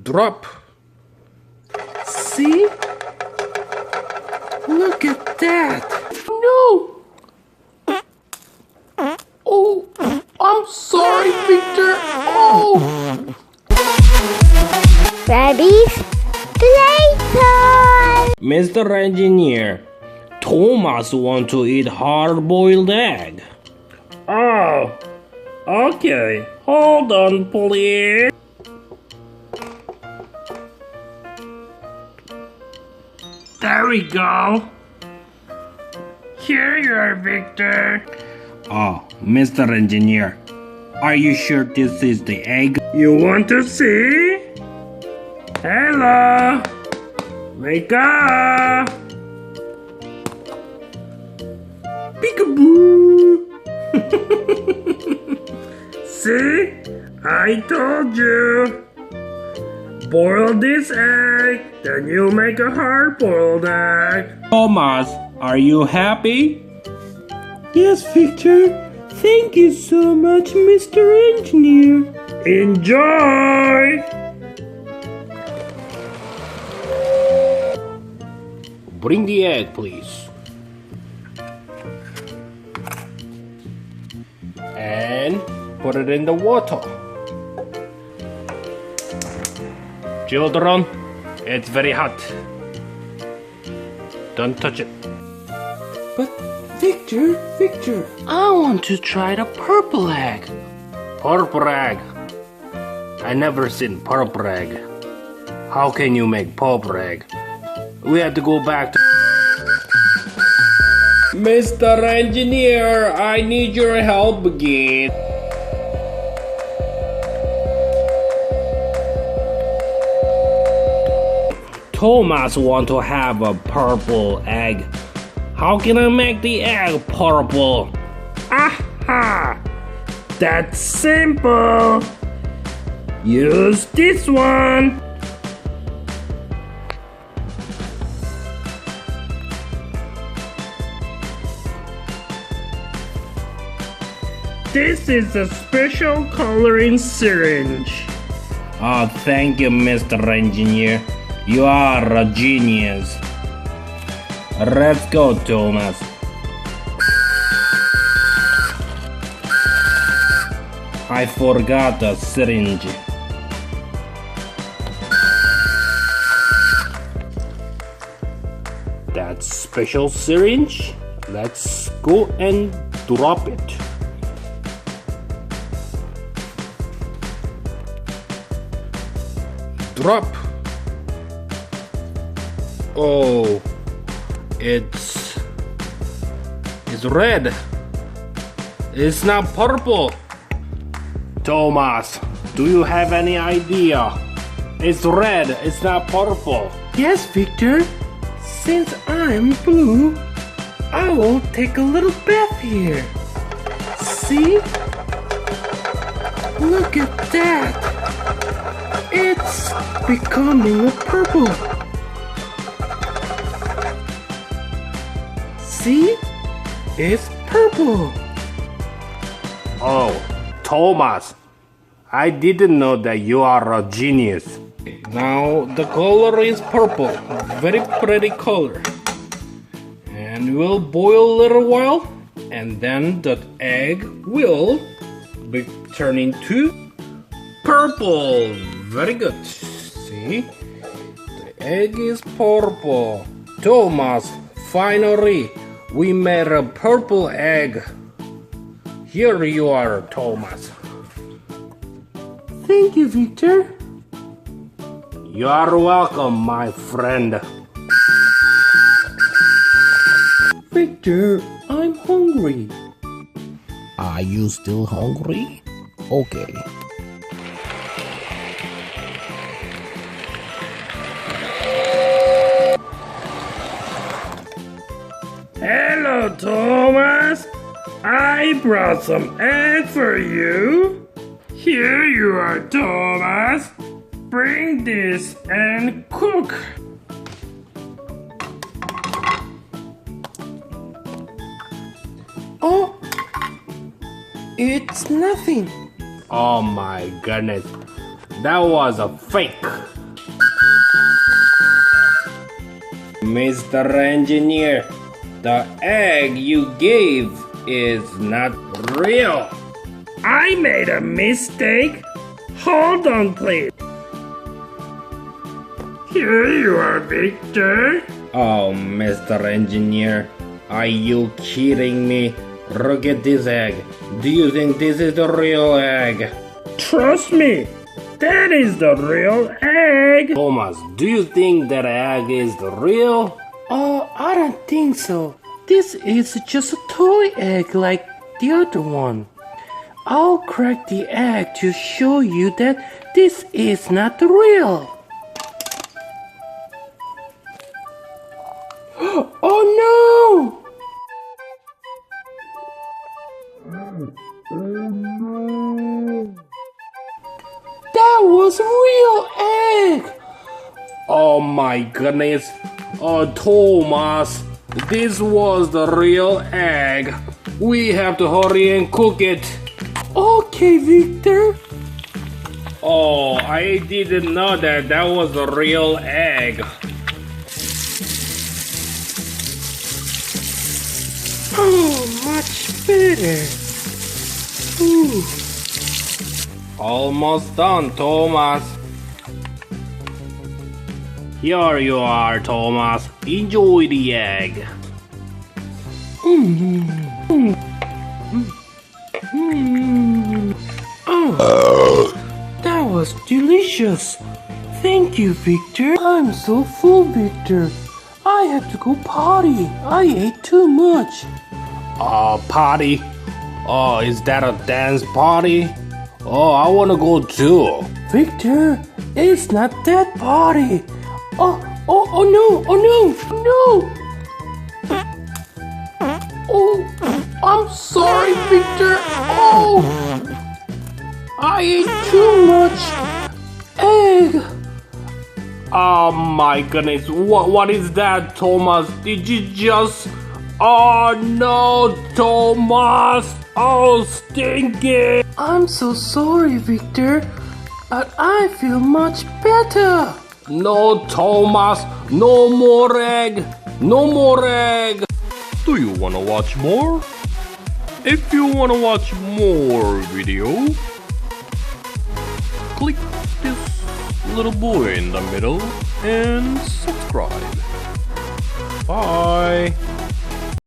Drop. See? Look at that. No. Oh, I'm sorry, Victor. Oh. Rebby's PlayTime. Mr. Engineer, Thomas wants to eat hard-boiled egg. Oh, okay. Hold on, please. There we go. Here you are, Victor. Oh, Mr. Engineer, are you sure this is the egg? You want to see? Hello. Wake up. Peekaboo. See? I told you. Boil this egg, then you make a hard-boiled egg. Thomas, are you happy? Yes, Victor. Thank you so much, Mr. Engineer. Enjoy! Bring the egg, please. And put it in the water. Children, it's very hot. Don't touch it. But Victor, I want to try the purple egg. Purple egg. I never seen purple egg. How can you make purple egg? We have to go back to... Mr. Engineer, I need your help again. Thomas want to have a purple egg. How can I make the egg purple? Aha! That's simple. Use this one. This is a special coloring syringe. Oh, thank you, Mr. Engineer. You are a genius. Let's go, Thomas. I forgot a syringe. That special syringe. Let's go and drop it. Drop. Oh, it's red. It's not purple. Thomas, do you have any idea? It's red, it's not purple. Yes, Victor. Since I'm blue, I will take a little bath here. See? Look at that. It's becoming purple. See? It's purple. Oh, Thomas, I didn't know that you are a genius. Now the color is purple, very pretty color. And we'll boil a little while, and then the egg will be turning to purple. Very good. See? The egg is purple. Thomas, finally, we made a purple egg. Here you are, Thomas. Thank you, Victor. You are welcome, my friend. Victor, I'm hungry. Are you still hungry? Okay. Hello, Thomas. I brought some eggs for you. Here you are, Thomas. Bring this and cook. Oh, it's nothing. Oh my goodness. That was a fake. Mr. Engineer, the egg you gave is not real. I made a mistake. Hold on, please. Here you are, Victor. Oh, Mr. Engineer, are you kidding me? Look at this egg. Do you think this is the real egg? Trust me, that is the real egg. Thomas, do you think that egg is the real? Oh, I don't think so. This is just a toy egg like the other one. I'll crack the egg to show you that this is not real. Oh no! That was a real egg! Oh my goodness. Oh, Thomas, this was the real egg. We have to hurry and cook it. Okay, Victor. Oh, I didn't know that that was the real egg. Oh, much better. Ooh. Almost done, Thomas. Here you are, Thomas. Enjoy the egg. Oh, that was delicious. Thank you, Victor. I'm so full, Victor. I have to go potty. I ate too much. Party? Oh, is that a dance party? Oh, I wanna go too. Victor, it's not that party. Oh no, oh no. Oh, I'm sorry, Victor. Oh, I ate too much egg. Oh my goodness, what is that, Thomas? Did you just... Oh no, Thomas! Oh, stinky! I'm so sorry, Victor, but I feel much better. No, Thomas, no more egg! No more egg! Do you wanna watch more? If you wanna watch more video, click this little boy in the middle and subscribe. Bye!